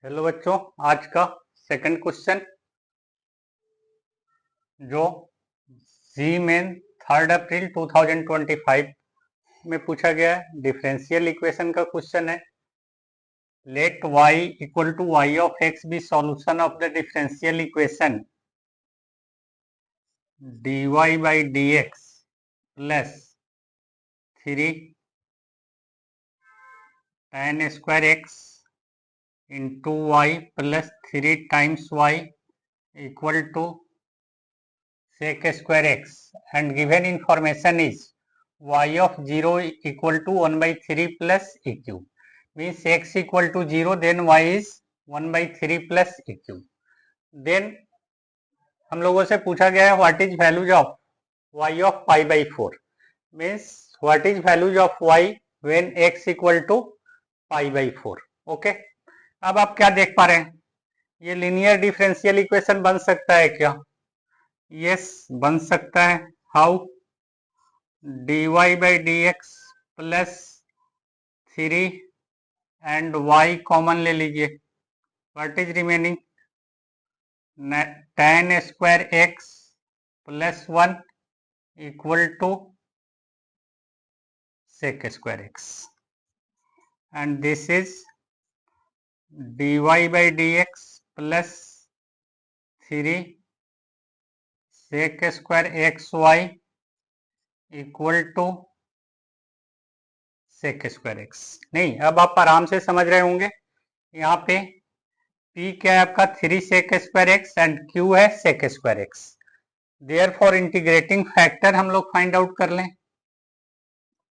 Hello बच्चों, आज का सेकंड क्वेश्चन जो जी मेन 3 अप्रैल 2025 में पूछा गया है, डिफरेंशियल इक्वेशन का क्वेश्चन है। Let y equal to y of x be solution of the differential equation dy by dx plus 3 tan square x into y plus 3 times y equal to sec square x and given information is y of 0 equal to 1 by 3 plus e cube means x equal to 0 then y is 1 by 3 plus e cube. Then हम लोगों से पूछा गया है what is values of y of pi by 4 means what is values of y when x equal to pi by 4. Okay, अब आप क्या देख पा रहे हैं, ये लीनियर डिफरेंशियल इक्वेशन बन सकता है क्या? यस, बन सकता है. How? dy by d x plus 3 and y common ले लीजिए. What is remaining? tan square x plus 1 equal to sec square x and this is dy by d x plus 3 sec square x y equal to sec square x. नहीं, अब आप आराम से समझ रहे होंगे. यहाँ पे p क्या है आपका 3 sec square x and q है sec square x. Therefore integrating factor हम लोग फाइंड आउट कर लें.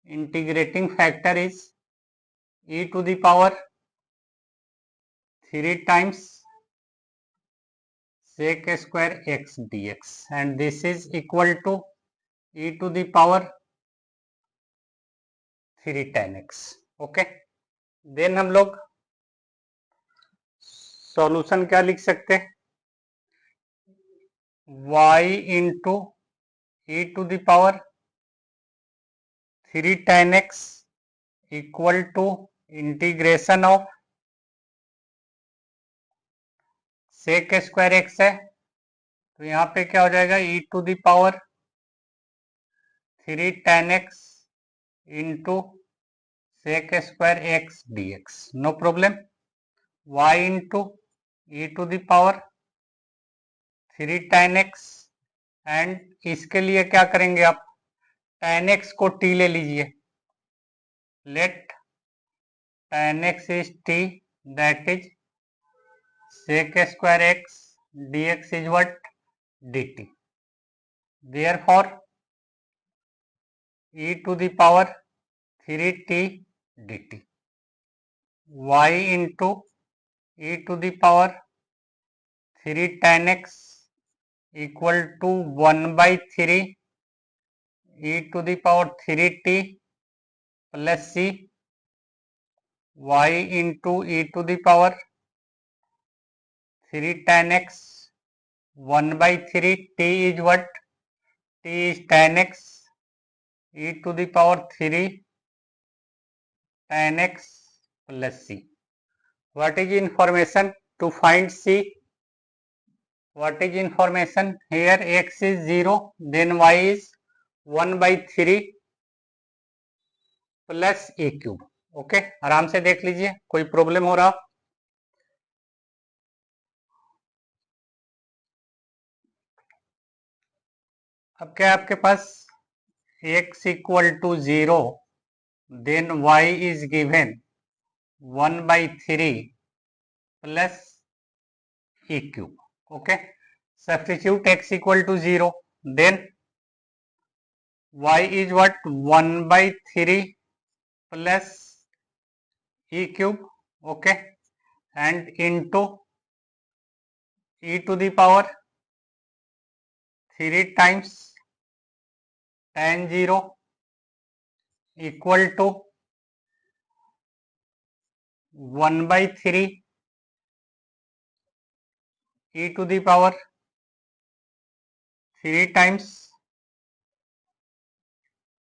Integrating factor is e to the power 3 times sec square x dx and this is equal to e to the power 3 tan x. Okay, then हम लोग solution क्या लिख सकते हैं? y into e to the power 3 tan x equal to integration of sec square x है तो यहाँ पे क्या हो जाएगा e to the power 3 tan x into sec square x dx. No problem. y into e to the power 3 tan x and इसके लिए क्या करेंगे आप? tan x को t ले लीजिए. Let tan x is t, that is sec square x dx is what? dt. Therefore e to the power 3t dt. y into e to the power 3 tan x equal to 1 by 3 e to the power 3t plus c. y into e to the power 3 tan x 1 by 3 t is what? t is tan x e to the power 3 tan x plus c. What is information to find c? What is information? Here x is 0, then y is 1 by 3 plus a cube. Okay, आराम से देख लीजिए, कोई problem हो रहा? अब क्या आपके पास x equal to 0, then y is given 1 by 3 plus e cube. Okay, substitute x equal to 0, then y is what? 1 by 3 plus e cube. Okay, and into e to the power 3 times tan 0 equal to 1 by 3 e to the power 3 times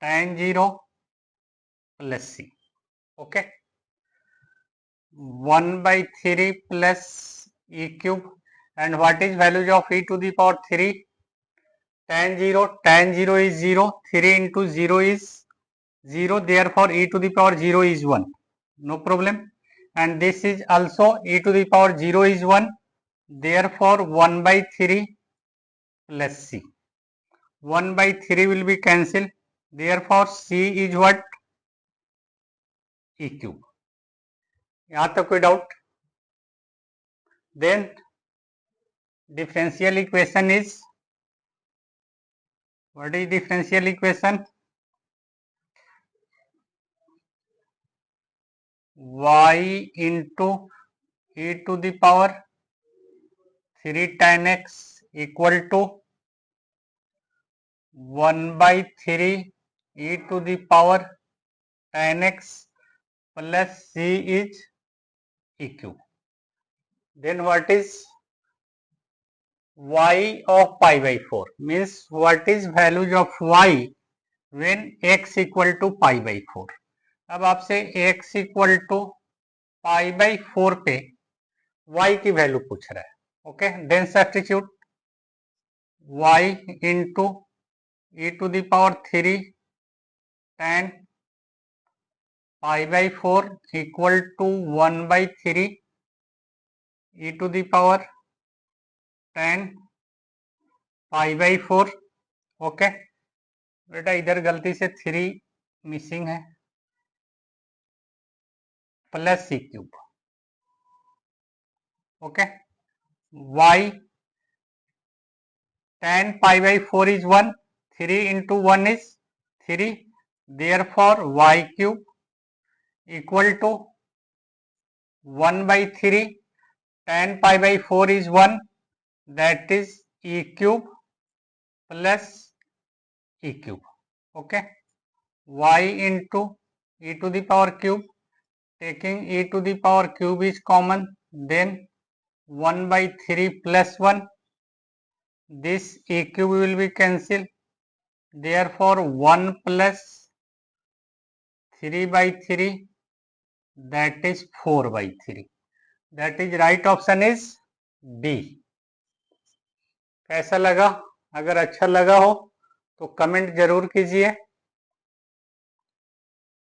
tan 0 plus c. Okay, 1/3 plus e cube. And what is values of e to the power 3? Tan 0 is 0, 3 into 0 is 0, therefore e to the power 0 is 1, no problem. And this is also e to the power 0 is 1, therefore 1/3 plus c. 1/3 will be cancelled, therefore c is what? E cube. यहाँ तक कोई doubt? Then differential equation is, what is differential equation? Y into e to the power 3 tan x equal to 1/3 e to the power tan x plus c is e cube. Then what is y of pi by 4? Means what is values of y when x equal to pi by 4? अब आपसे x equal to pi by 4 पे y की value पूछ रहा है. Okay, then substitute y into e to the power 3 tan pi by 4 equal to 1/3 e to the power tan pi by 4. Okay बेटा, इधर गलती से 3 मिसिंग है, plus C cube. Okay, y tan pi by 4 is 1, 3 into 1 is 3, therefore y cube equal to 1/3 tan pi by 4 is 1, that is e cube plus e cube. Okay, y into e to the power cube, taking e to the power cube is common, then 1/3 plus 1, this e cube will be cancelled, therefore 1 plus 3/3, that is 4/3. That is right option is D. कैसा लगा? अगर अच्छा लगा हो तो comment जरूर कीजिए.